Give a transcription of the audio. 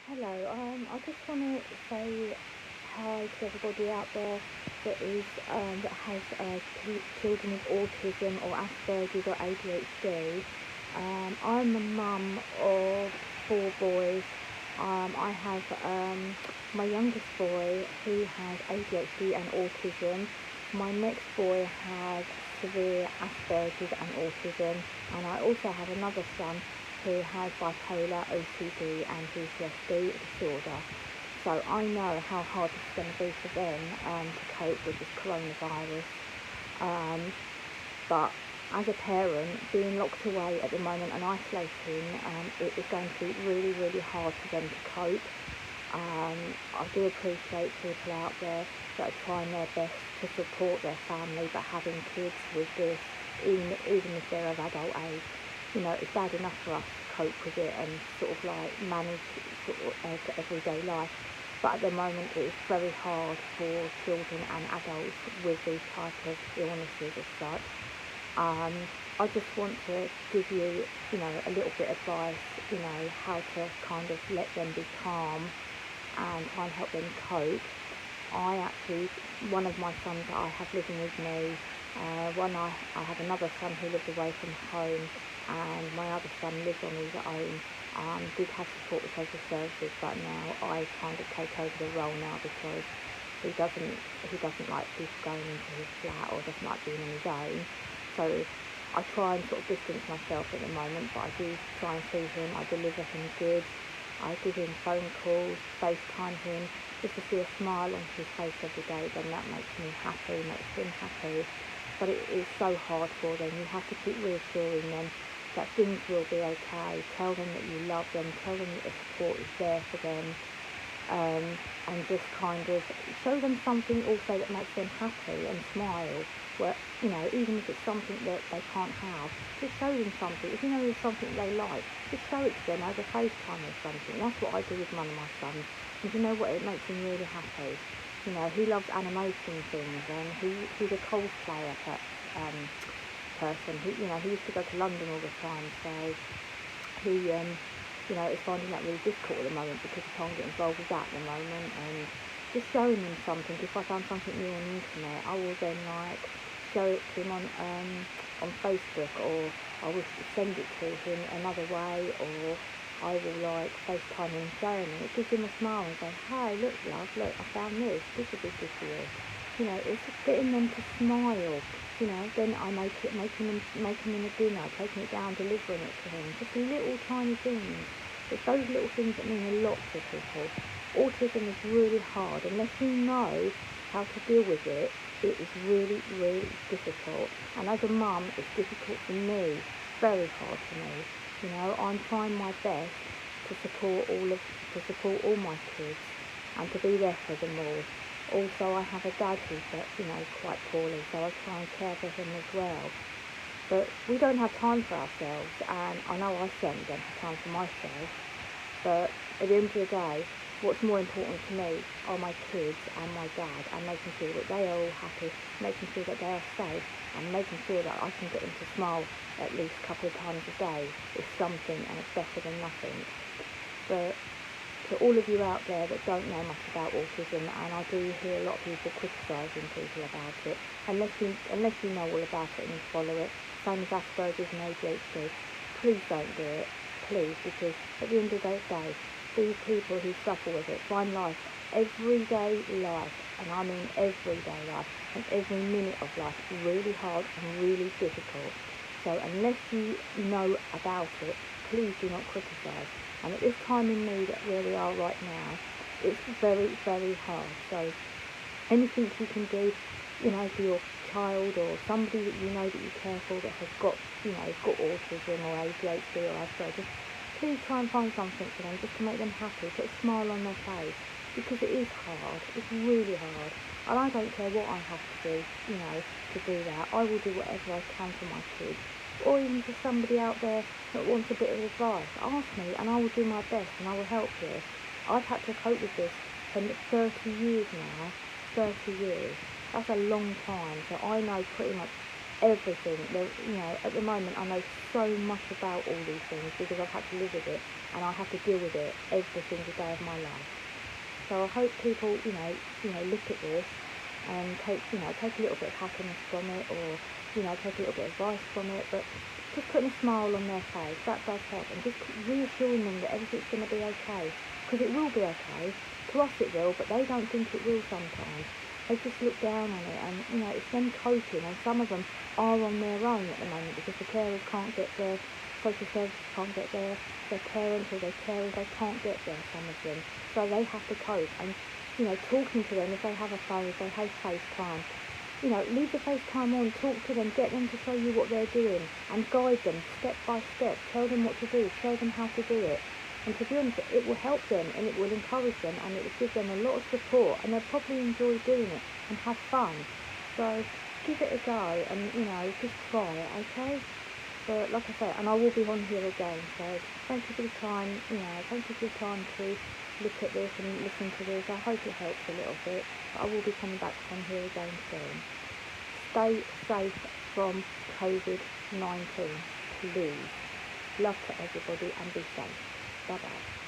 Hello, I just want to say hi to everybody out there that has children with autism or Asperger's or ADHD. I'm a mum of four boys. I have my youngest boy who has ADHD and autism. My next boy has severe Asperger's and autism, and I also have another son who has bipolar, OCD and PTSD disorder. So I know how hard it's going to be for them to cope with this coronavirus. Um, but as a parent, being locked away at the moment and isolating, it is going to be really, really hard for them to cope. I do appreciate people out there that are trying their best to support their family, but having kids with this, even if they're of adult age, it's bad enough for us to cope with it and sort of like manage sort of everyday life. But at the moment, it is very hard for children and adults with these type of illnesses as such. Um, I just want to give you, a little bit of advice, how to kind of let them be calm and try and help them cope. One of my sons that I have living with me, I have another son who lives away from home, and my other son lives on his own. Did have support with social services, but now I kind of take over the role now because he doesn't like people going into his flat or doesn't like being on his own. So I try and sort of distance myself at the moment, but I do try and see him. I deliver him goods. I give him phone calls, FaceTime him, just to see a smile on his face every day. Then that makes me happy, makes him happy. But it is so hard for them. You have to keep reassuring them that things will be okay. Tell them that you love them. Tell them that the support is there for them. um, and just kind of show them something also that makes them happy and smile. Where, even if it's something that they can't have, just show them something. If you know there's something they like, just show it to them over FaceTime or something. That's what I do with one of my sons. And you know what? It makes him really happy. He loves animation things, and he's a cosplayer person. He used to go to London all the time, so he is finding that really difficult at the moment because he can't get involved with that at the moment. And just showing him something. If I found something new on the internet, I will then show it to him on Facebook, or I will send it to him another way, or I will FaceTime him and showing him. It gives him a smile and say, "Hi, look, love, look, I found this. This will be good for you." It's just getting them to smile. Then I making him a dinner, taking it down, delivering it to him. Just little tiny things. It's those little things that mean a lot to people. Autism is really hard. Unless you know how to deal with it, it is really, really difficult. And as a mum, it's difficult for me. Very hard for me. I'm trying my best to support all my kids and to be there for them all. Also, I have a dad who's quite poorly, so I try and care for him as well. But we don't have time for ourselves, and I know I certainly don't have time for myself. But at the end of the day, what's more important to me are my kids and my dad, and making sure that they are all happy, making sure that they are safe, and making sure that I can get them to smile at least a couple of times a day is something, and it's better than nothing. But to all of you out there that don't know much about autism, and I do hear a lot of people criticising people about it, unless you know all about it and you follow it, same as Asperger's and ADHD, please don't do it, please, because at the end of the day, these people who suffer with it find life, everyday life, and I mean everyday life, and every minute of life really hard and really difficult. So unless you know about it, please do not criticise. And at this time in need, where we are right now, it's very, very hard. So anything you can do, for your child or somebody that you know that you care for that has got autism or ADHD or Asperger's, please try and find something for them just to make them happy, put a smile on their face, because it is hard. It's really hard. And I don't care what I have to do, to do that. I will do whatever I can for my kids. Or even for somebody out there that wants a bit of advice, ask me and I will do my best and I will help you. I've had to cope with this for 30 years now. 30 years. That's a long time. So I know pretty much everything. At the moment I know so much about all these things because I've had to live with it and I have to deal with it every single day of my life. So I hope people, look at this and take a little bit of happiness from it, or, take a little bit of advice from it, but just putting a smile on their face, that does help, and just reassuring them that everything's going to be okay, because it will be okay. To us it will, but they don't think it will sometimes. They just look down on it, and, it's them coping, and some of them are on their own at the moment because the carers can't get their social services, can't get their parents or their carers, they can't get there, some of them. So they have to cope, and, talking to them, if they have a phone, if they have FaceTime, leave the FaceTime on, talk to them, get them to show you what they're doing, and guide them step by step, tell them what to do, show them how to do it. And to be honest, it will help them, and it will encourage them, and it will give them a lot of support, and they'll probably enjoy doing it and have fun. So give it a go, and, just try it, okay? But like I say, and I will be on here again, so thank you for the time, thank you for your time to look at this and listen to this. I hope it helps a little bit, but I will be coming back on here again soon. Stay safe from COVID-19, please. Love to everybody, and be safe. Bye bye.